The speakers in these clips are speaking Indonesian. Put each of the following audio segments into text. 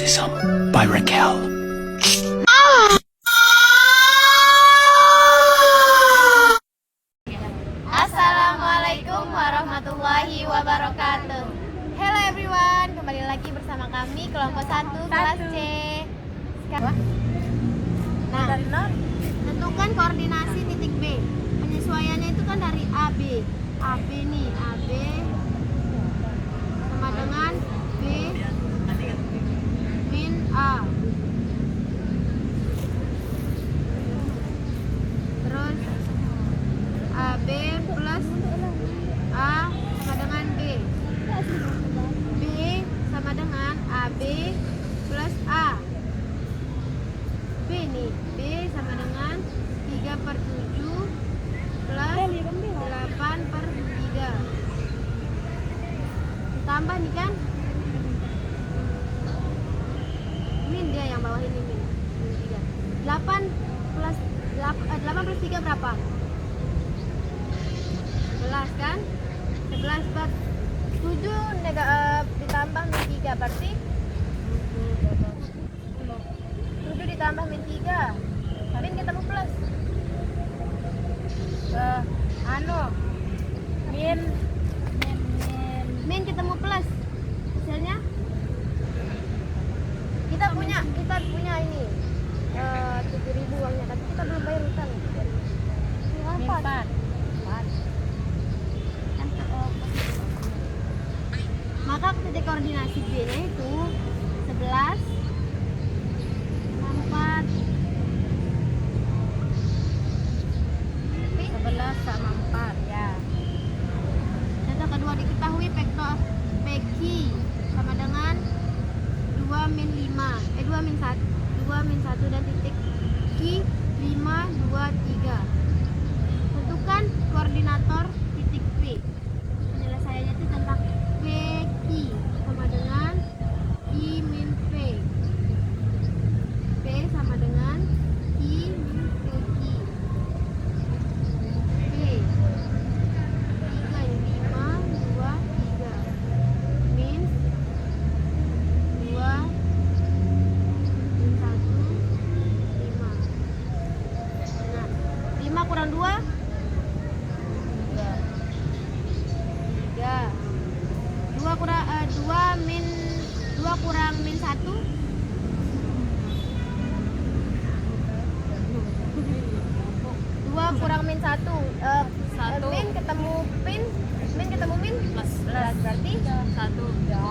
Narcissism by Raquel. Assalamualaikum warahmatullahi wabarakatuh. Hello everyone, kembali lagi bersama kami kelompok 1 kelas C. Sekarang, nah, tentukan koordinasi titik B. Penyesuaiannya itu kan dari AB. AB nih, AB sama dengan B min A. Terus AB plus A sama dengan B. B sama dengan AB plus A. B nih, B sama dengan 3/7 plus 8/3. Ditambah nih kan, min dia yang bawah ini min 3. 8 plus 3 berapa? 11 kan? 11 per 7 ditambah min 3 berarti 7 ditambah min 3. Min ketemu plus. Min ketemu plus. Hasilnya kita punya ini 7.000 uangnya, tapi kita belum bayar hutang. Min 4. Maka titik koordinasi B nya itu 11 sama 4. 11 sama 4 ya. Contoh kedua, diketahui vektor PQ sama dengan 2 min 5 2 min 1 dan titik Q 5, 2, 3. Tentukan koordinator titik P. Penyelesaiannya itu tentang PQ sama dengan I min P. P sama dengan I min PQ. P 3, 5, 2, 3 min 2 min 1, 5. Nah, 5 kurang 2 2 kurang min 1 2 kurang min 1 min ketemu min plus berarti 1 ya.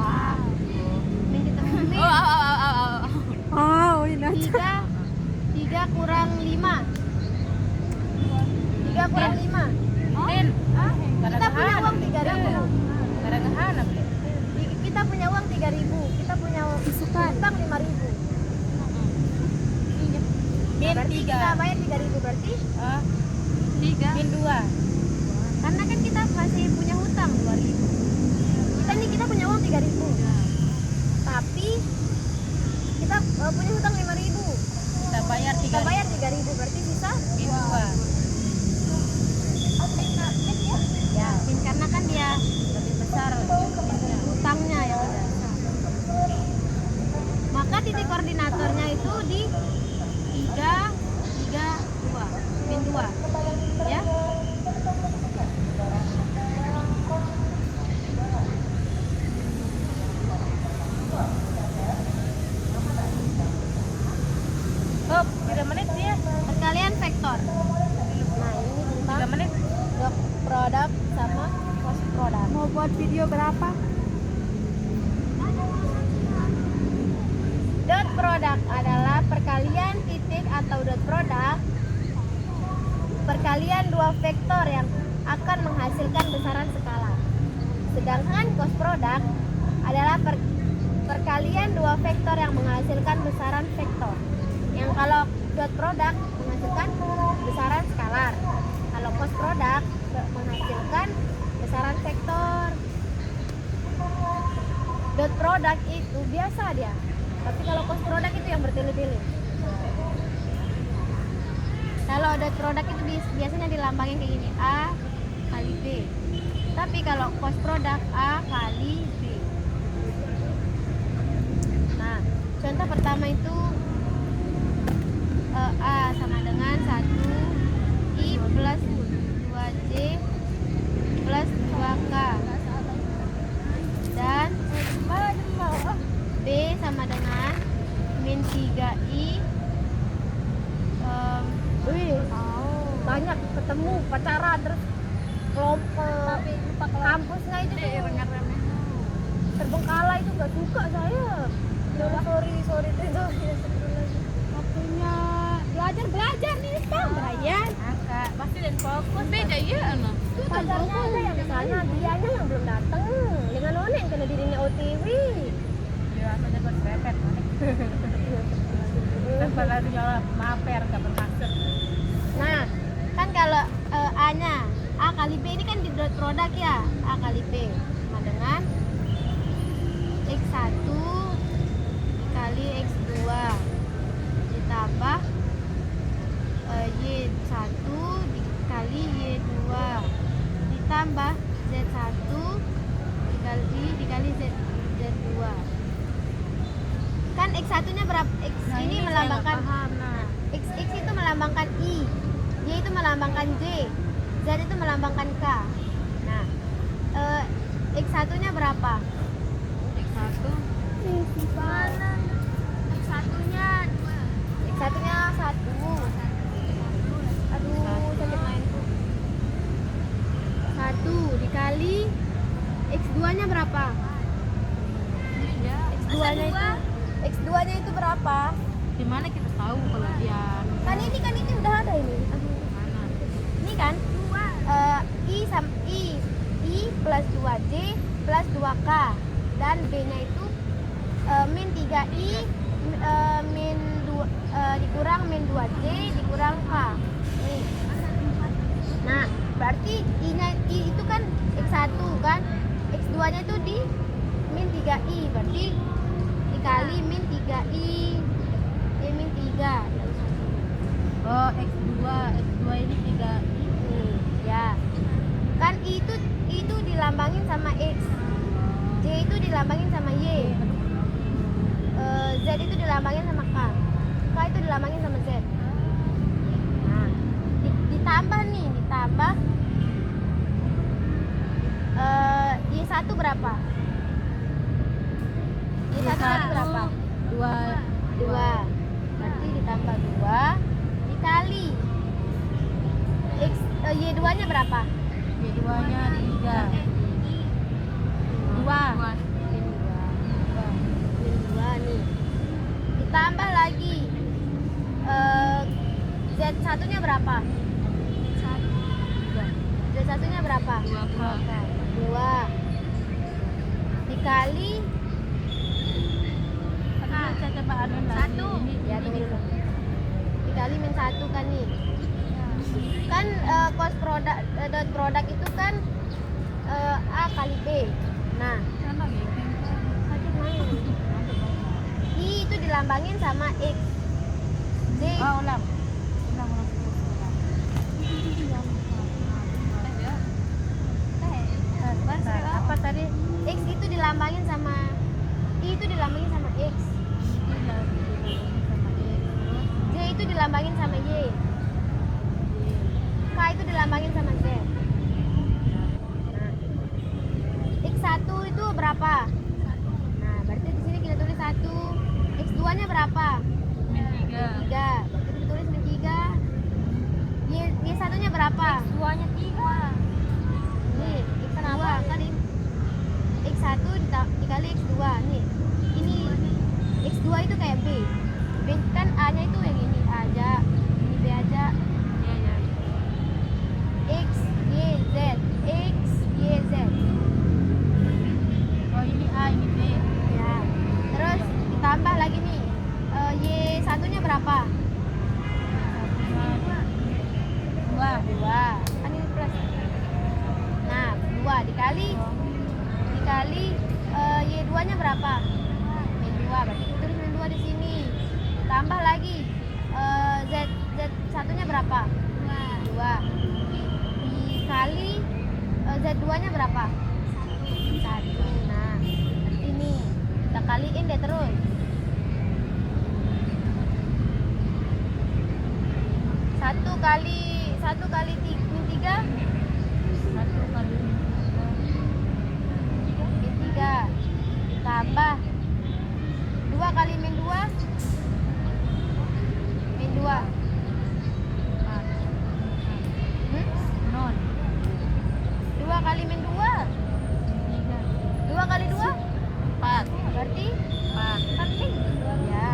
Min ketemu min 3 kurang 5 min kita punya uang 3.000. Kita punya uang 3.000, kita punya utang 5.000. Min 3. Kita bayar 3.000 berarti 3 min 2. Karena kan kita masih punya hutang 2.000. Kita punya uang 3.000. Tapi kita punya hutang 5.000. Kita bayar 3.000 berarti sisa min 2. Ya, karena kan dia lebih besar hutangnya ya. Maka titik koordinatornya itu di 3, 2 min 2 ya. Berapa menit dia? Perkalian vektor. Nah, ini tentang 3 menit dot produk sama cost product. Mau buat video berapa? Dot product adalah perkalian titik atau dot product perkalian dua vektor yang akan menghasilkan besaran skala. Sedangkan cost product adalah perkalian dua vektor yang menghasilkan besaran vektor. Yang kalau dot product menghasilkan besaran skalar, kalau cost product menghasilkan besaran vektor. Dot product itu biasa dia, tapi kalau cost product itu yang bertele-tele. Kalau dot product itu biasanya dilambangin kayak gini, A kali B. Tapi kalau cost product A kali B. Nah, contoh pertama itu A sama dengan 1 I plus 2J plus 2K, dan B sama dengan min 3I. Banyak ketemu pacaran terus kelompok kampusnya itu tuh terbengkalai, itu nggak suka saya. Sorry itu waktunya belajar nih Bang Brian. Pasti dan fokus beda ya no. Pacarnya ada yang di sana, dianya yang belum datang. Dengan Onen kena dirinya OTW. Ya ada bersepet. Tanpa lagi jawab maper nggak bermaksud. Nah, kan kalau A-nya A kali B ini kan di dot produk ya, A kali B sama dengan X1 dikali X2 ditambah Y1 dikali Y2 ditambah Z1 dikali Z2. Kan X1 nya berapa? X ini melambangkan X itu melambangkan I, Y itu melambangkan J, Z itu melambangkan K. Nah, X1 nya berapa? X1 Mana? X1 nya 1. Aduh, sakit mainku. 1 dikali X2 nya berapa? X2 nya itu berapa? Gimana kita tahu kalau dia Kan ini udah ada ini. mana? Ini kan I plus 2J plus 2K, dan B-nya itu min 3I min 2 dikurang min 2J dikurang K. Nih. Nah, berarti I itu kan X1 kan, X2-nya itu di min 3I, berarti dikali min 3I min 3. Oh X2 ini 3 Ya. Kan itu dilambangin sama X. J itu dilambangin sama Y. Z itu dilambangin sama K. K itu dilambangin sama Z. Nah, ditambah Y1 berapa? Y1 tadi berapa? 2. Berarti ditambah 2 dikali Y2 nya berapa? Y2 nya 3 2 Min 2 nih. Ditambah lagi Z1 nya berapa? Z1 nya berapa? 2 dikali saya coba anuin lagi. ya tunggu dulu. Dikali min 1 kan nih. Kan cost produk dot produk itu kan A kali B. Nah, I itu dilambangin sama X. J ulang. Apa tadi? X itu dilambangin sama I itu dilambangin sama X. J itu dilambangin sama Y. K itu dilambangin sama Z. Nah, X1 itu berapa? Nah, berarti di sini kita tulis 1. X2 nya berapa? Min 3. Berarti kita tulis min 3. Y1 nya berapa? X2 nya 3. Nih, X2 kali X1 dikali X2 nih. Ini X2 itu kayak B. B kan A nya itu yang ini aja, ini B aja. X, Y, Z, X, Y, Z. Oh ini A, ini B. Ya. Terus ditambah lagi nih. Y1 nya berapa? 2. Kan ini plus. Nah, 2 dikali Y2 nya berapa? Min 2. Berarti kita tulis min 2 di sini. Tambah lagi Z1 nya berapa? 2. Dikali Z2 nya berapa? 1. Nah, ini kita kaliin deh terus. 1 kali min 3 1 kali min 3 tambah 2 kali min 2 min 2 0 2 kali min 2 2 kali 2 4 berarti 4 kan min ya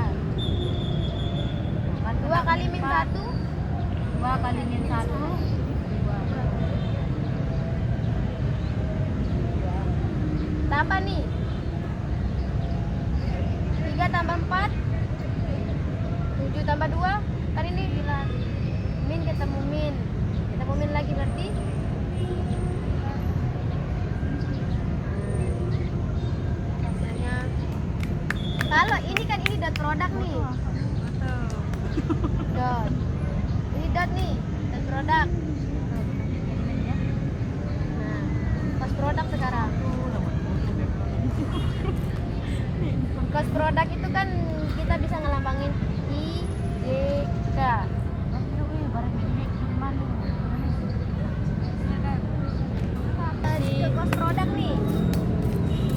2 kali min 1 2 kali min 1 tambah nih 3 tambah 4 7 tambah 2 kan ini bilang min ketemu min lagi berarti hasilnya kalau ini kan ini dot produk nih dot ini dot nih dot produk nah pas produk sekarang cost produk itu kan kita bisa ngelambangin I, J, K. Di cost produk nih.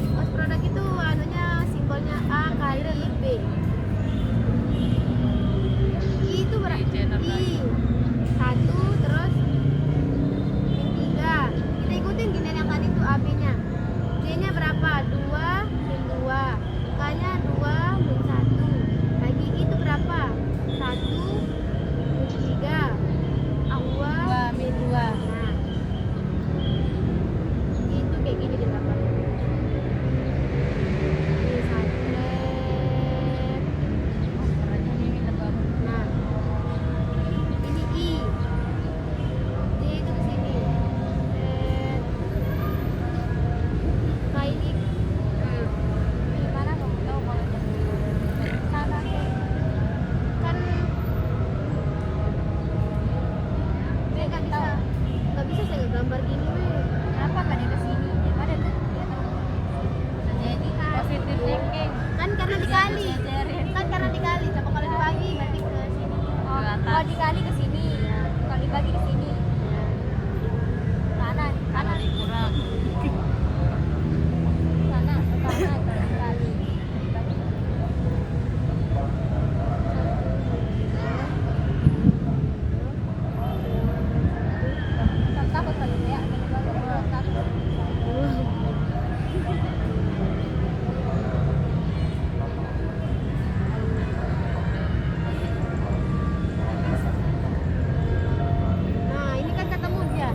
Cost produk itu anunya simbolnya A kali B. I itu berapa? I 1 terus min 3. Kita ikutin gini yang tadi tuh AB-nya. J-nya berapa? 2 min 2. K-nya 2 min 1. Lagi itu berapa? 1 min 3. 2 min 2. Nah. Itu kayak gini di belakang. Ini 1 lem. Nah. Ini I. J itu ke sini. K ini gimana kamu tahu kalau sana kan saya nggak bisa saya gambar gini weh. Kenapa nggak dia kesini daripada tuh dia tahu Jadi positif thinking. kan karena dikali coba kalau dibagi berarti ke sini kalau dikali ke sini kalau dibagi ke sini kanan Kurang. sana kalau dikali takut kali ya nah ini kan ketemu dia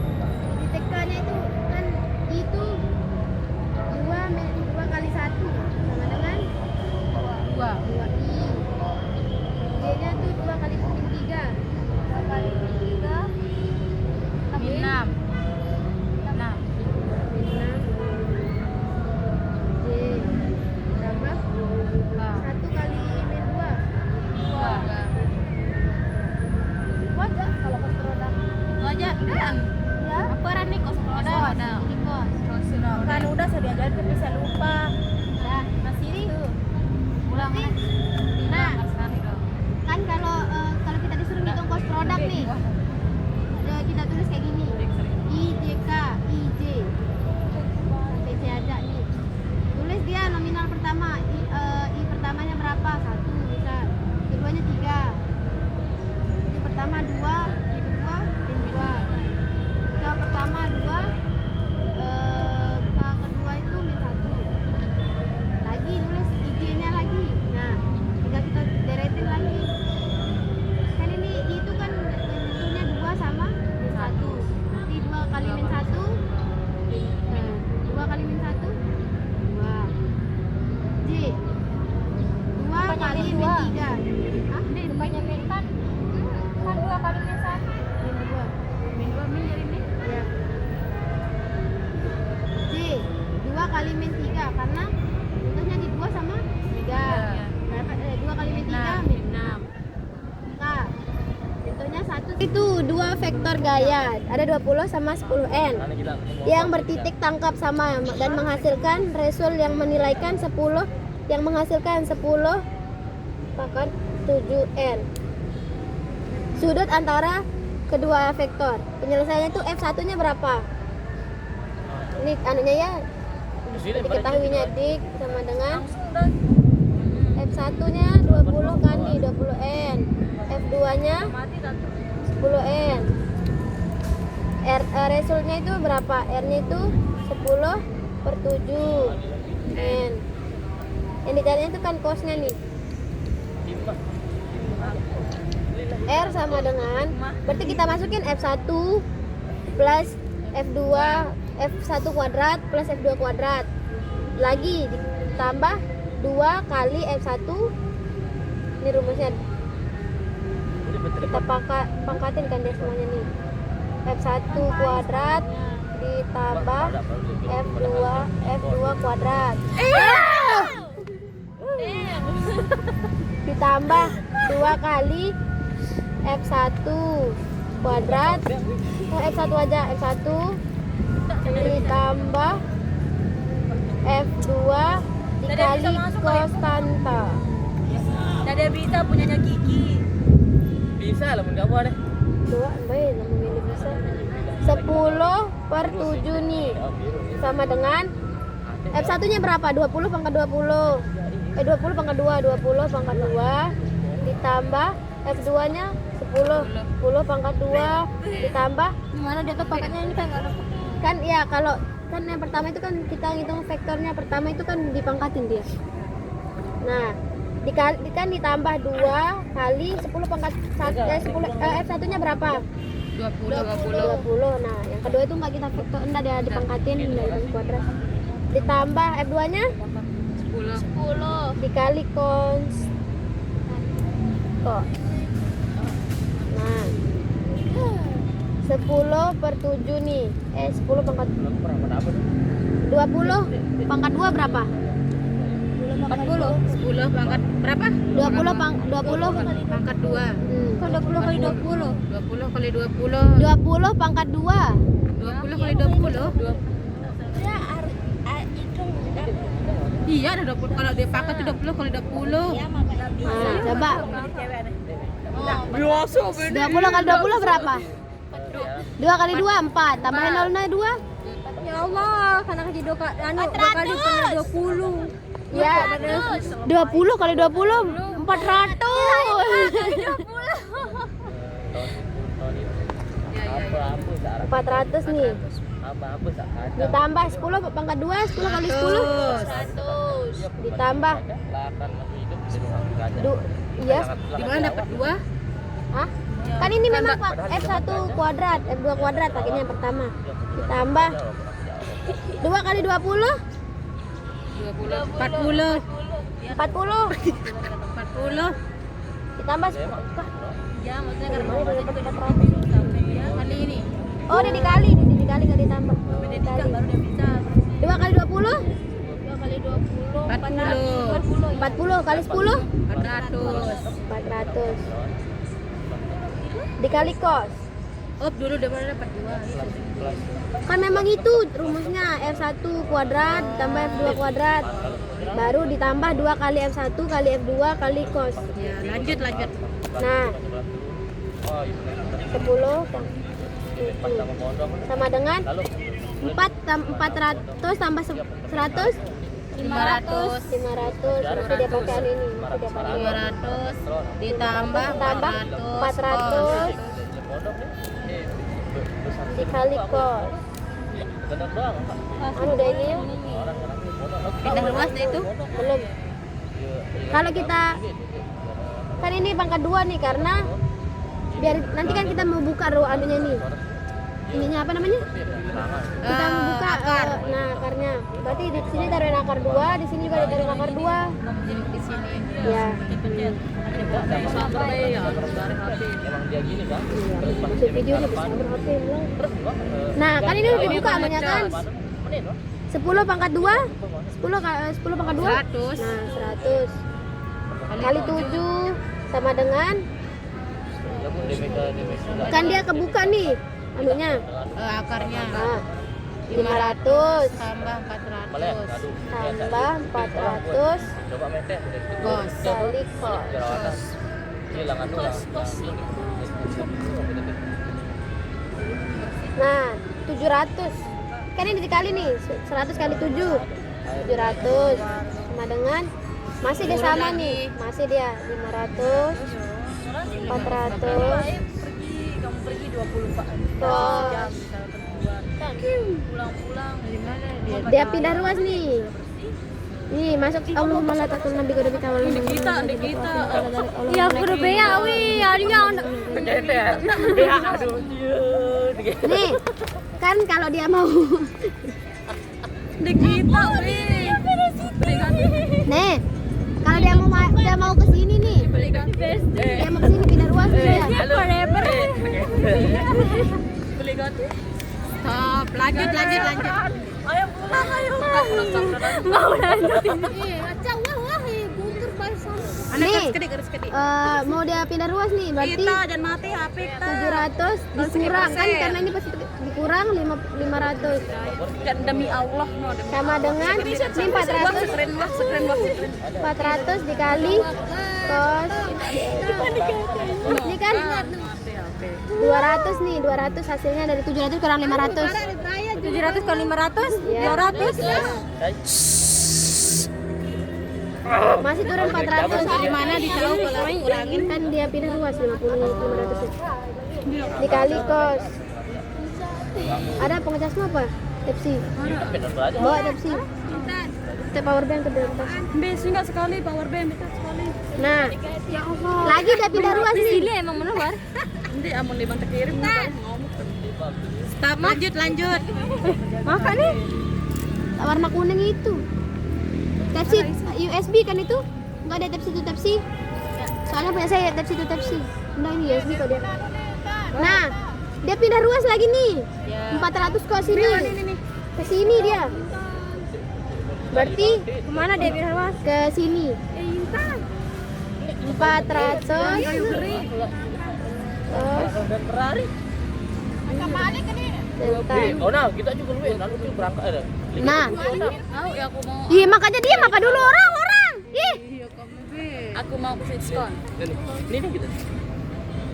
di TK-nya itu kan itu 2 kali 1 sama dengan 2 2i J-nya tuh 2 kali min 3 2 kali min 3 min 6 min 6 J berapa? 1 kali min 2 wajar kalau kos produk Itu aja kan. ya Apa ran nih kos produk? ini kos Kan udah saya diajarin tapi saya lupa. ya Masih itu. Ulang Berarti, nah kan kalau kita disuruh ngitung kos produk nih kita tulis kayak gini IJK IJ sampai C aja nih tulis dia nominal pertama I pertamanya berapa 1 misal keduanya 3 I pertama 2 I kedua dan 2 K pertama 2 K kedua itu min 1 lagi nulis IJ nya lagi nah tinggal kita deretin lagi kan ini itu kan bentuknya 2 sama min 1 nanti 2 kali min 1 2 kali min 1 2 J 2 kali min 3 hah? Ini depannya min kan 2 kali min 1. min 2 Min dari min. ya J 2 kali min 3 karena bentuknya di 2 sama 3 2 kali min 3 min 6 K bentuknya 1 itu 2 vektor gaya ada 20 sama 10n yang bertitik tangkap sama dan menghasilkan resul yang menilaikan 10 yang menghasilkan 10 pangkat 7n sudut antara kedua vektor. Penyelesaiannya itu F1-nya berapa? Ini anunya ya, Di sini diketahuinya dik sama dengan F1-nya 20 kali 20N, F2-nya 10N. Resultnya itu berapa? R-nya itu 10 per 7 N. Yang dicarinya itu kan cosnya nih. R sama dengan, berarti kita masukin F1 plus F2 F1 kuadrat plus F2 kuadrat lagi ditambah 2 kali F1. Ini rumusnya kita pangkatin kan dia semuanya nih. F1 kuadrat ditambah F2 kuadrat ditambah 2 kali F1 kuadrat, F1 aja, F1 ditambah F2 dikali konstanta. Ada bisa punyanya Kiki. bisa lah mun kamu ada. 2 baik, memilih bisa 10 per 7 nih sama dengan F1 nya berapa? 20 pangkat 20 20 pangkat 2 20 pangkat 2 ditambah F2 nya 10 pangkat 2 ditambah Gimana dia tuh paketnya ini kan nggak ada. kan ya, kalau kan yang pertama itu kan kita ngitung vektornya pertama itu kan dipangkatin dia. Nah dikali kan ditambah 2 kali 10 pangkat 10 F1 nya berapa? 20. Nah yang kedua itu nggak kita vektor, enggak dia dipangkatin dari kuadrat ditambah F2 nya 10 dikali cons kok. Nah 10 per 7 nih 10 pangkat 20 pangkat 2 berapa? 10 pangkat berapa? 20 Pangkat 2. Kan 20 kali 20. 20 kali 20. 20 pangkat 2 20 kali 20. Iya ada 20. Kalau dia pangkat itu 20 kali 20. nah coba Biasa 20 kali 20 berapa? 2 kali 2 4 tambahin 0 2 Ya Allah, karena jadi 2 kali 20. ya 20 kali 20 400 400 nih apa sakit. ditambah 10 pangkat 2 10 kali 10 ditambah iya Di mana dapat 2? Hah? Kan ini memang Pak F1 kuadrat, F2 kuadrat pakainya yang pertama. Ditambah 2 kali 20 40. 40 ditambah Ya, maksudnya karena mau dapat 400. kali ini. Oh, udah dikali nggak ditambah. Dikali. Baru dia bisa. 2 kali 20 2 kali 20. 40 kali 10 400. 400 dikali cos. Oh, dulu dia baru dapat 2. Kan memang itu rumusnya F1 kuadrat ditambah F2 kuadrat baru ditambah 2 kali F1 kali F2 kali cos. Ya, lanjut. Nah 10 sama dengan 400 tambah 100 500. 500 masih dia pakai ini masih dia pakai 500 ditambah 400. 400 dikali cos. Anu deh ini ya? Pindah luas deh itu. Belum. Kalau kita kan ini pangkat 2 nih karena biar nanti kan kita mau buka anunya nih. Ininya apa namanya? Kita membuka nah akarnya. Berarti di sini taruhin akar 2, di sini juga ditaruhin akar 2. Di sini. Ya. Emang dia gini kan. Iya, masuk video nih bisa berhati lah. Nah, kan ini udah dibuka namanya kan. 10 pangkat 2 10 pangkat 2 100. Nah 100 kali 7 sama dengan kan dia kebuka nih anunya Akarnya nah, 500 tambah 400. tambah 400 Coba meteh. Bos. kali cos. Hilangan dulu. Nah, 700. Kan ini dikali nih, 100 kali 7. 700 sama dengan masih dia sama nih. Masih dia 500. 400. Kamu pergi 20 Pak. Kos. Pulang-pulang dari mana dia? Dia pindah ruas nih. Nih, masuk Allahumma la takun nabi qad bika wal Kita. Ya aku udah beya wi, harinya Keteter. Ya aduh dia. Nih, kan kalau dia mau Di kita, wih. nih, kalau dia mau ke sini nih. Dia mau ke sini pindah ruas nih dia. Forever. Beli ganti. Stop, lanjut. Ayo pulang, ayo. mau lanjutin. Nih, Garis kedik. mau dia pindah ruas nih, berarti Kita jangan mati HP kita. 700 dikurang kan karena ini pasti dikurang 500 Dan demi Allah, no, demi sama dengan ini 400 keren banget. 400 dikali kos ini kan 200 nih 200 hasilnya dari 700 kurang 500 700 kali 500, Iya. 200. masih turun 400 Gimana ditahu kalau kurangin kan dia pindah ruas 50 500 dikali kos ada pengecasmu apa? Tepsi Bener aja. bawa tepsi kita power bank ke atas Singkat sekali power bank kita sekali. nah lagi dia pindah ruas nih Sini emang menawar. Nanti amun di bantu kirim ngomong. Stop, lanjut. makan nih warna kuning itu Type-C USB kan itu nggak ada Type-C soalnya punya saya Type-C nah ini USB kok dia nah dia pindah ruas lagi nih 400 ke sini ke sini dia berarti Kemana dia pindah ruas? ke sini 400 Dan Ferrari. tentang Oh nah, kita juga lu lalu kita berangkat ada. nah Tahu ya aku mau. iya makanya dia apa dulu orang ih Iya kamu be. Aku mau ke diskon. Ini kita.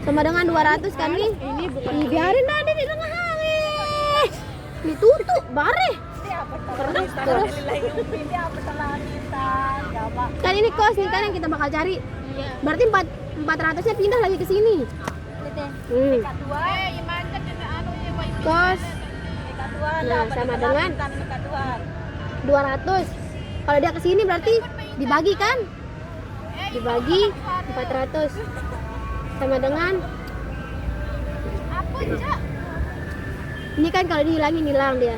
sama dengan 200 kan nih ih biarin aja di tengah hari ditutup bare terus kan ini kos nih kan yang kita bakal cari berarti 400 nya pindah lagi ke sini kos nah sama dengan 200 kalau dia ke sini berarti dibagi kan dibagi 400 sama dengan ini kan kalau dihilangin hilang dia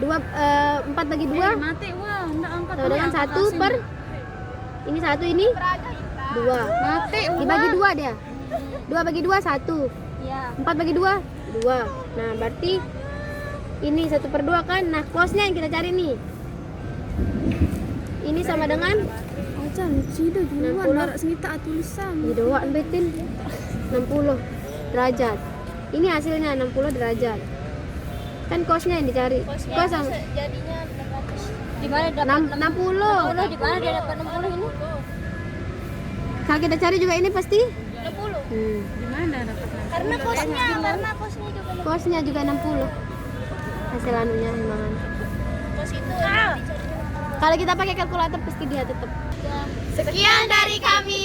4 bagi 2 Mati wah, enggak angkat. sama dengan 1 per ini 1 ini 2 Mati dibagi 2 dia 2 bagi 2 1 Iya. 4 bagi 2 2 nah berarti ini 1 per 2 kan nah close-nya yang kita cari nih ini sama dengan 60 tulisan. di doa betin 60 derajat ini hasilnya 60 derajat kan cos-nya yang dicari cos sama Jadinya 600. Di mana dapat 60 di mana dia dapat 60 ini? kalau kita cari juga ini pasti 60. Gimana dapat? Karena kosnya juga cosnya juga 60 hasil anunya emang kos itu. kalau kita pakai kalkulator pasti dia tetap sekian dari kami